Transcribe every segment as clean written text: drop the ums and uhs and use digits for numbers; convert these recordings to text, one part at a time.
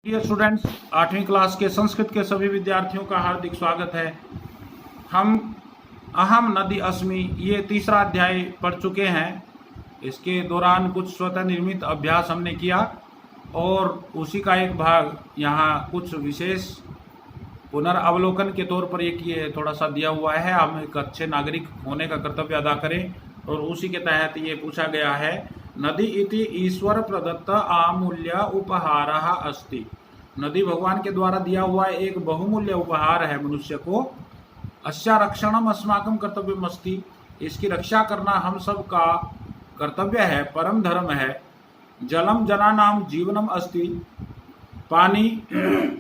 Dear students, 8वीं class के संस्कृत के सभी विद्यार्थियों का हार्दिक स्वागत है। हम अहम नदी अस्मि ये तीसरा अध्याय पढ़ चुके हैं। इसके दौरान कुछ स्वतः निर्मित अभ्यास हमने किया और उसी का एक भाग यहाँ कुछ विशेष पुनर्वलोकन के तौर पर ये थोड़ा सा दिया हुआ है। हम एक अच्छे नागरिक होने का कर्तव्य अदा करें और उसी के तहत ये पूछा गया है, नदी इति ईश्वर प्रदत्त अमूल्य उपहार अस्ति। नदी भगवान के द्वारा दिया हुआ एक बहुमूल्य उपहार है मनुष्य को। अस्या रक्षणम अस्माकं कर्तव्यम अस्ति। इसकी रक्षा करना हम सब का कर्तव्य है, परम धर्म है। जलम जनानाम जीवनम अस्ति। पानी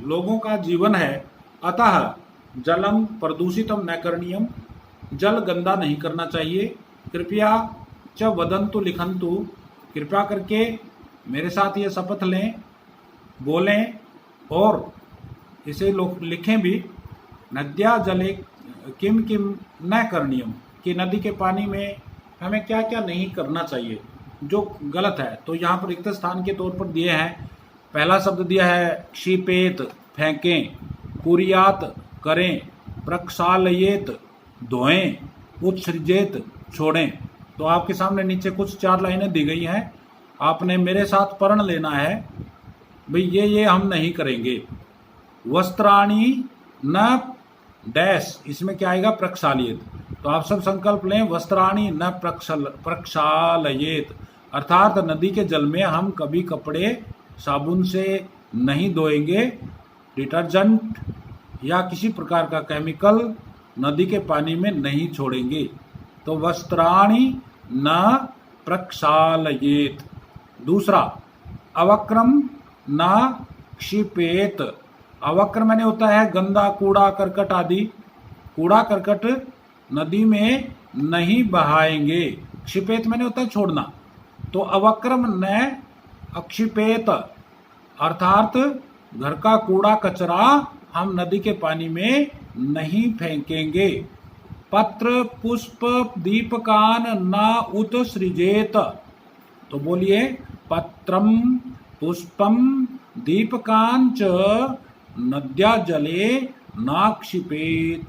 लोगों का जीवन है। अतः जलम प्रदूषितम न करणीयम। जल गंदा नहीं करना चाहिए। कृपया च वदन्तु लिखन्तु। कृपया करके मेरे साथ ये शपथ लें, बोलें और इसे लोग लिखें भी। नद्या जले किम किम न करणीयम, कि नदी के पानी में हमें क्या क्या नहीं करना चाहिए जो गलत है। तो यहाँ पर रिक्त स्थान के तौर पर दिए हैं। पहला शब्द दिया है क्षिपेत, फेंकें, कुरियात, करें, प्रक्षालयेत, धोएं, उत्सृजेत, छोड़ें। तो आपके सामने नीचे कुछ 4 लाइनें दी गई हैं। आपने मेरे साथ पढ़ लेना है भाई, ये हम नहीं करेंगे। वस्त्राणी न डैश, इसमें क्या आएगा? प्रक्षालयेत। तो आप सब संकल्प लें, वस्त्राणी न प्रक्षालयेत, अर्थात नदी के जल में हम कभी कपड़े साबुन से नहीं धोएंगे। डिटर्जेंट या किसी प्रकार का केमिकल नदी के पानी में नहीं छोड़ेंगे। तो वस्त्राणी न प्रक्षालयेत। दूसरा, अवक्रम न क्षिपेत। अवक्र मैंने होता है गंदा कूड़ा करकट आदि। कूड़ा करकट नदी में नहीं बहाएंगे। क्षिपेत मैंने होता है छोड़ना। तो अवक्रम न अक्षिपेत, अर्थात घर का कूड़ा कचरा हम नदी के पानी में नहीं फेंकेंगे। पत्र पुष्प दीपकान न उत्सृजेत। तो बोलिए, पत्रम पुष्पम दीपकान च नद्या जले नाक्षिपेत।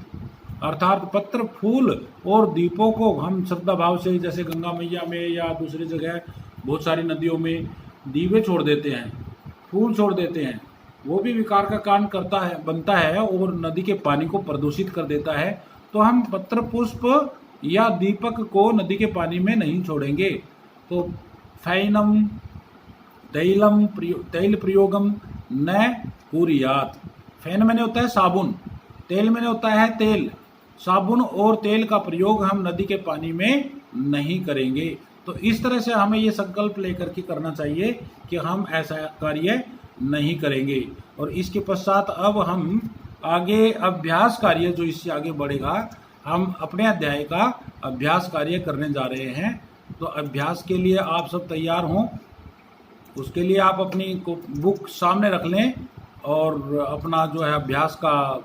अर्थात पत्र, फूल और दीपों को हम श्रद्धा भाव से, जैसे गंगा मैया में या दूसरी जगह बहुत सारी नदियों में दीवे छोड़ देते हैं, फूल छोड़ देते हैं, वो भी विकार का कारण करता है, बनता है और नदी के पानी को प्रदूषित कर देता है। तो हम पत्र पुष्प या दीपक को नदी के पानी में नहीं छोड़ेंगे। तो फैनम तैल प्रयोगम न कुर्यात। फैन मैंने होता है साबुन, तेल मैंने होता है तेल। साबुन और तेल का प्रयोग हम नदी के पानी में नहीं करेंगे। तो इस तरह से हमें ये संकल्प लेकर के करना चाहिए कि हम ऐसा कार्य नहीं करेंगे। और इसके पश्चात अब हम आगे अभ्यास कार्य जो इससे आगे बढ़ेगा, हम अपने अध्याय का अभ्यास कार्य करने जा रहे हैं। तो अभ्यास के लिए आप सब तैयार हों। उसके लिए आप अपनी बुक सामने रख लें और अपना जो है अभ्यास का,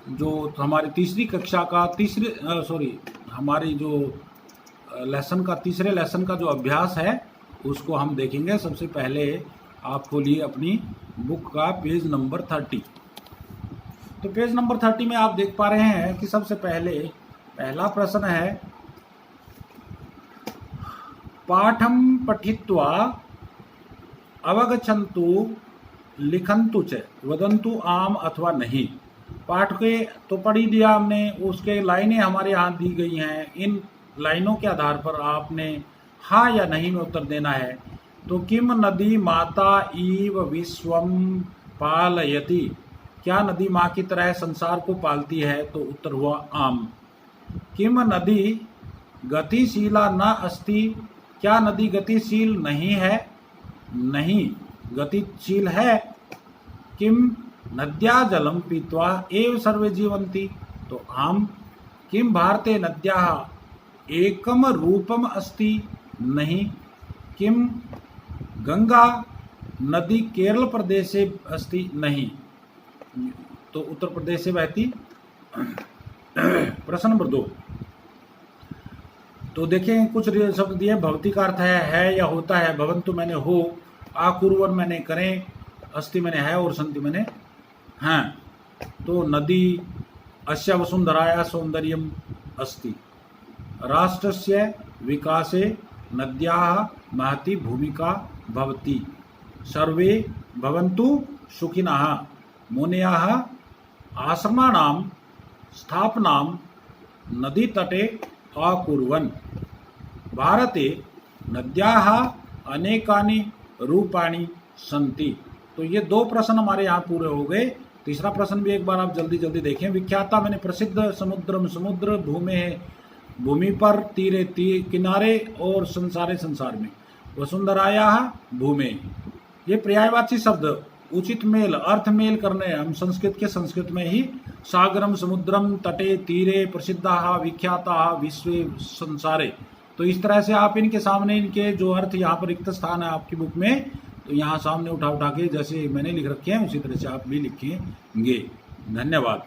जो हमारी तीसरी कक्षा का हमारी जो लेसन का, तीसरे लेसन का जो अभ्यास है उसको हम देखेंगे। सबसे पहले आप खोलिए अपनी बुक का पेज नंबर 30। तो पेज नंबर 30 में आप देख पा रहे हैं कि सबसे पहला प्रश्न है, पाठम पठित्वा अवगच्छन्तु लिखन्तु च वदन्तु आम अथवा नहीं। पाठ के तो पढ़ ही दिया हमने, उसके लाइनें हमारे यहाँ दी गई हैं। इन लाइनों के आधार पर आपने हाँ या नहीं में उत्तर देना है। तो किम नदी माता इव विश्वम पालयति। क्या नदी माँ की तरह संसार को पालती है? तो उत्तर हुआ आम। किम नदी गतिशीला न अस्ति। क्या नदी गतिशील नहीं है? नहीं, गतिशील है। किम नद्या जलम पीत्वा एव सर्वे जीवन्ति। तो आम। किम भारते नद्याः एकम रूपम अस्ति। नहीं। किम गंगा नदी केरल प्रदेशे अस्ति। नहीं, तो उत्तर प्रदेश से बहती। प्रश्न नंबर 2, तो देखिए कुछ शब्द दिए। भवती का अर्थ है या होता है। भवंतु मैंने हो, आकुर्वन मैंने करें, अस्ति मैंने है और सन्ति मैंने हैं। तो नदी अस्य वसुंधराया सौंदर्यम अस्ति। राष्ट्रस्य विकासे नद्याः महती भूमिका भवति। सर्वे भवन्तु सुखिनः। मुनयः आश्रमाणां स्थापनां नदीतटे अकुर्वन्। भारते नद्याः अनेकानि रूपाणि सन्ति। तो ये 2 प्रश्न हमारे यहाँ पूरे हो गए। तीसरा प्रश्न भी एक बार आप जल्दी जल्दी देखें। विख्याता मैंने प्रसिद्ध समुद्रम समुद्र, भूमे भूमि पर, तीरे किनारे और संसारे संसार में। वसुंधराया भूमे, ये पर्यायवाची शब्द उचित मेल अर्थ मेल करने हम संस्कृत के संस्कृत में ही सागरम समुद्रम तटे तीरे प्रसिद्धा विख्याता विश्वे संसारे। तो इस तरह से आप इनके सामने इनके जो अर्थ यहाँ पर रिक्त स्थान है आपकी बुक में, तो यहाँ सामने उठा उठा के जैसे मैंने लिख रखे हैं उसी तरह से आप भी लिखेंगे। धन्यवाद।